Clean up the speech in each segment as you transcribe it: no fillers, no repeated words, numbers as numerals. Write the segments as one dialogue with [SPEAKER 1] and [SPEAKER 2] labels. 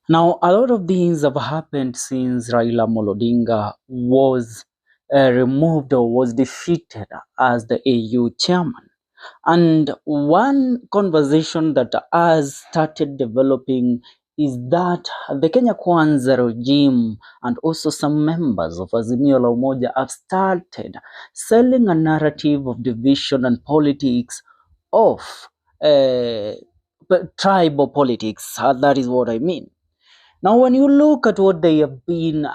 [SPEAKER 1] Now, a lot of things have happened since Raila Amolo Odinga was removed or was defeated as the AU chairman. And one conversation that has started developing is that the Kenya Kwanza regime and also some members of Azimio la Umoja have started selling a narrative of division and politics of uh, tribal politics. That is what I mean. Now, when you look at what they have been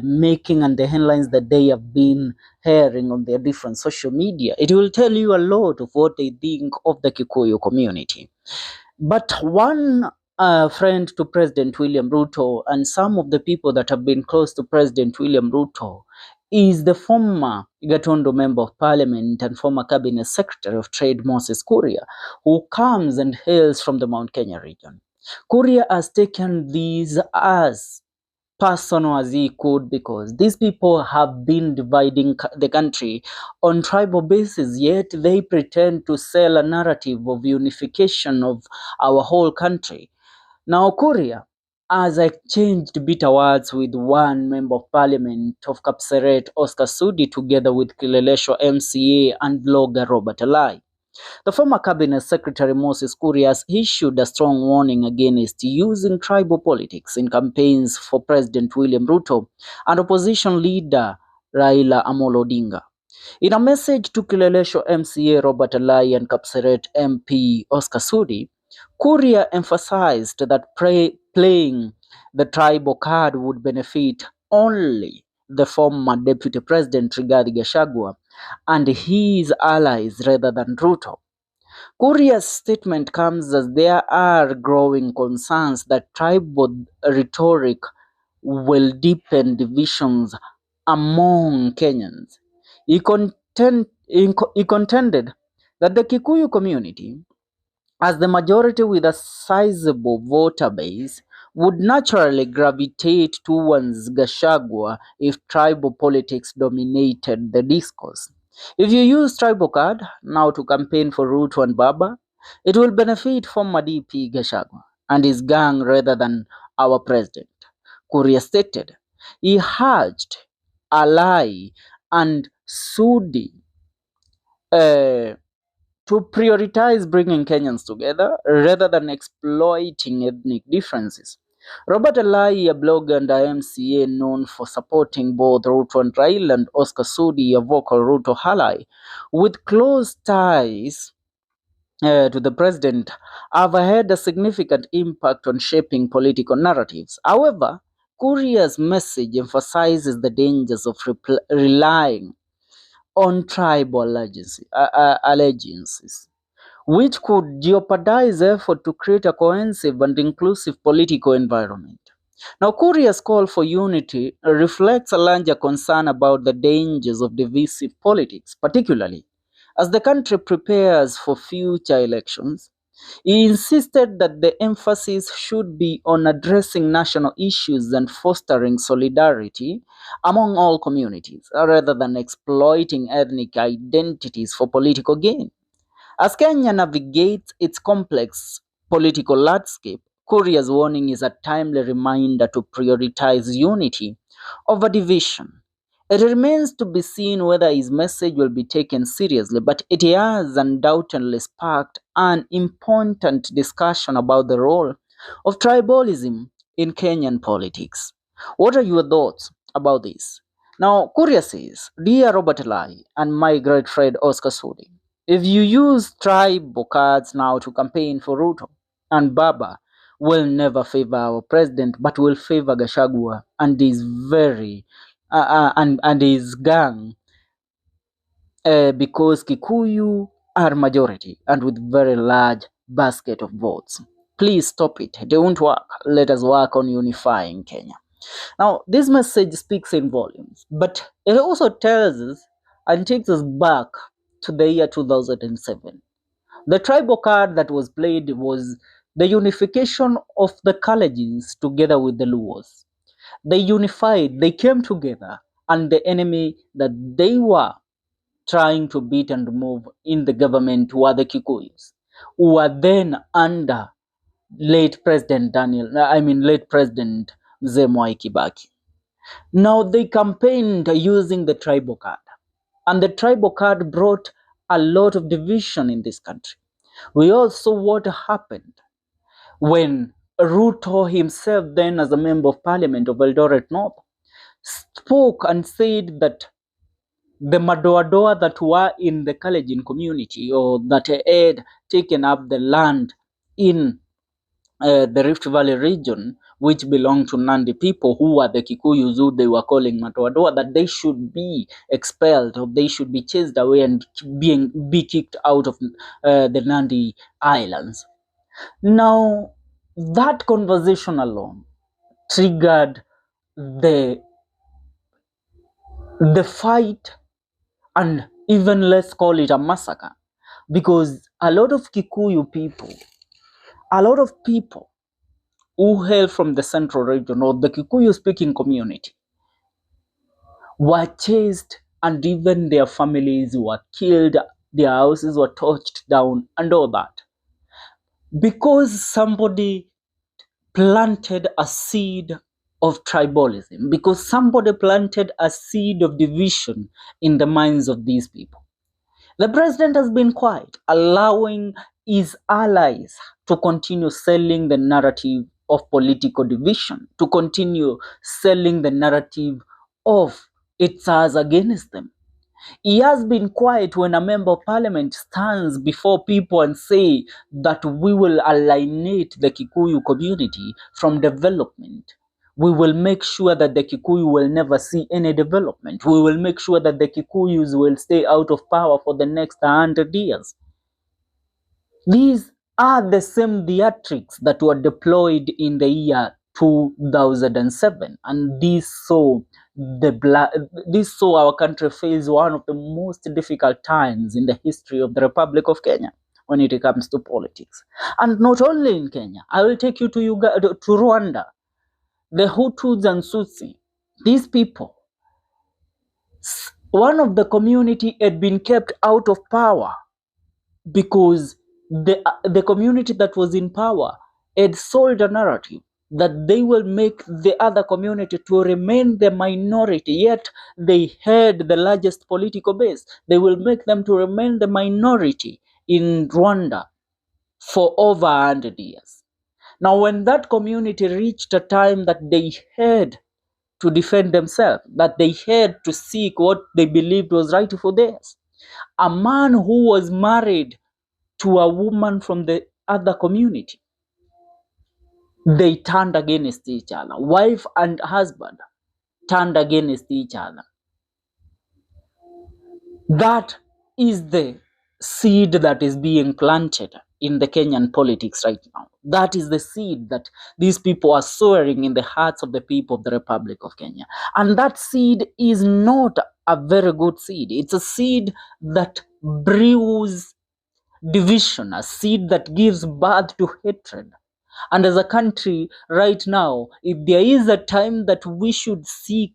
[SPEAKER 1] making and the headlines that they have been hearing on their different social media, it will tell you a lot of what they think of the Kikuyu community. But one friend to President William Ruto and some of the people that have been close to President William Ruto is the former Gatondo Member of Parliament and former Cabinet Secretary of Trade Moses Kuria, who comes and hails from the Mount Kenya region. Kuria has taken these as personal as he could because these people have been dividing the country on tribal basis, yet they pretend to sell a narrative of unification of our whole country. Now, Kuria has exchanged bitter words with one member of parliament of Kapseret, Oscar Sudi, together with Kileleshwa MCA and blogger Robert Alai. The former cabinet secretary Moses Kuria has issued a strong warning against using tribal politics in campaigns for President William Ruto and opposition leader Raila Amolo Odinga. In a message to Kileleshwa MCA Robert Alai and Kapseret MP Oscar Sudi, Kuria emphasized that playing the tribal card would benefit only the former Deputy President Rigathi Gachagua and his allies rather than Ruto. Kuria's statement comes as there are growing concerns that tribal rhetoric will deepen divisions among Kenyans. He contended that the Kikuyu community, as the majority with a sizable voter base, would naturally gravitate towards Gachagua if tribal politics dominated the discourse. If you use tribal card now to campaign for Ruto and Baba, it will benefit former DP Gachagua and his gang rather than our president, Kuria stated. He urged Alai and Sudi uh, to prioritize bringing Kenyans together rather than exploiting ethnic differences. Robert Alai, a blogger and a MCA known for supporting both Ruto and Raila, and Oscar Sudi, a vocal Ruto ally, with close ties to the president, have had a significant impact on shaping political narratives. However, Kuria's message emphasizes the dangers of relying on tribal allegiances, which could jeopardize effort to create a cohesive and inclusive political environment. Now, Korea's call for unity reflects a larger concern about the dangers of divisive politics, particularly as the country prepares for future elections. He insisted that the emphasis should be on addressing national issues and fostering solidarity among all communities, rather than exploiting ethnic identities for political gain. As Kenya navigates its complex political landscape, Korea's warning is a timely reminder to prioritize unity over division. It remains to be seen whether his message will be taken seriously, but it has undoubtedly sparked an important discussion about the role of tribalism in Kenyan politics. What are your thoughts about this? Now, Kuria says, Dear Robert Lai and my great friend Oscar Sudi, if you use tribal cards now to campaign for Ruto and Baba, will never favor our president, but will favor Gashagua and his and his gang, because Kikuyu are majority and with very large basket of votes. Please stop it. They won't work. Let us work on unifying Kenya. Now, this message speaks in volumes, but it also tells us and takes us back to the year 2007. The tribal card that was played was the unification of the Kalejins together with the Luos. They unified, they came together, and the enemy that they were trying to beat and remove in the government were the Kikuyus, who were then under late President Mzee Mwai Kibaki. Now they campaigned using the tribal card, and the tribal card brought a lot of division in this country. We all saw what happened when Ruto himself, then as a member of parliament of Eldoret North, spoke and said that the Madoadoa that were in the Kalenjin community, or that had taken up the land in the Rift Valley region, which belonged to Nandi people, who were the Kikuyus, who they were calling Madoadoa, that they should be expelled, or they should be chased away and be kicked out of the Nandi Islands. Now, that conversation alone triggered the fight, and even let's call it a massacre, because a lot of Kikuyu people, a lot of people who hail from the central region or the Kikuyu speaking community were chased, and even their families were killed, their houses were torched down, and all that, because somebody planted a seed of tribalism, because somebody planted a seed of division in the minds of these people. The president has been quiet, allowing his allies to continue selling the narrative of political division, to continue selling the narrative of it's us against them. He has been quiet when a member of parliament stands before people and say that we will alienate the Kikuyu community from development. We will make sure that the Kikuyu will never see any development. We will make sure that the Kikuyus will stay out of power for the next 100 years. These are the same theatrics that were deployed in the year 2007, and this saw our country face one of the most difficult times in the history of the Republic of Kenya when it comes to politics. And not only in Kenya, I will take you to Rwanda. The Hutus and Tutsi, these people, one of the community had been kept out of power because the community that was in power had sold a narrative that they will make the other community to remain the minority, yet they had the largest political base. They will make them to remain the minority in Rwanda for over 100 years. Now, when that community reached a time that they had to defend themselves, that they had to seek what they believed was right for theirs, a man who was married to a woman from the other community, they turned against each other. Wife and husband turned against each other. That is the seed that is being planted in the Kenyan politics right now. That is the seed that these people are sowing in the hearts of the people of the Republic of Kenya. And that seed is not a very good seed. It's a seed that brews division, a seed that gives birth to hatred. And as a country right now, if there is a time that we should seek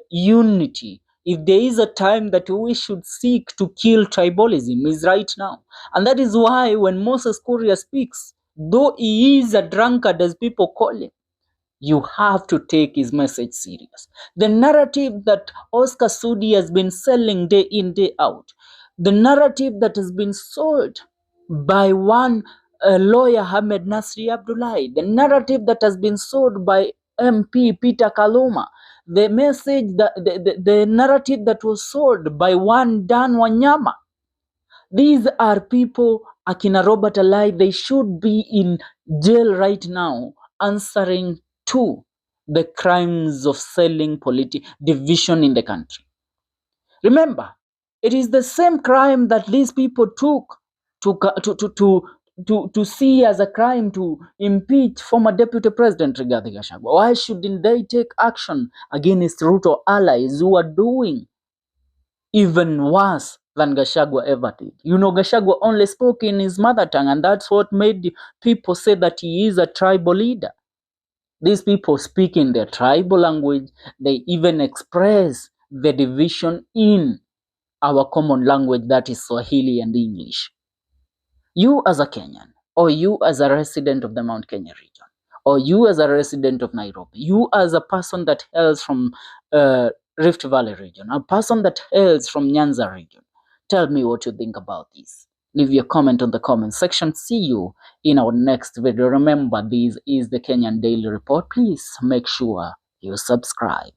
[SPEAKER 1] unity, if there is a time that we should seek to kill tribalism, is right now. And that is why when Moses Kuria speaks, though he is a drunkard as people call him, you have to take his message serious. The narrative that Oscar Sudi has been selling day in, day out, the narrative that has been sold by one lawyer, Ahmed Nasri Abdullahi, the narrative that has been sold by MP Peter Kaluma, the message, the narrative that was sold by one Dan Wanyama. These are people, Akina Robert Alai, they should be in jail right now answering to the crimes of selling division in the country. Remember, it is the same crime that these people took to see as a crime to impeach former Deputy President Rigathi Gachagua. Why shouldn't they take action against Ruto allies who are doing even worse than Gachagua ever did? You know, Gachagua only spoke in his mother tongue, and that's what made people say that he is a tribal leader. These people speak in their tribal language. They even express the division in our common language, that is Swahili and English. You as a Kenyan, or you as a resident of the Mount Kenya region, or you as a resident of Nairobi, you as a person that hails from Rift Valley region, a person that hails from Nyanza region, tell me what you think about this. Leave your comment on the comment section. See you in our next video. Remember, this is the Kenyan Daily Report. Please make sure you subscribe.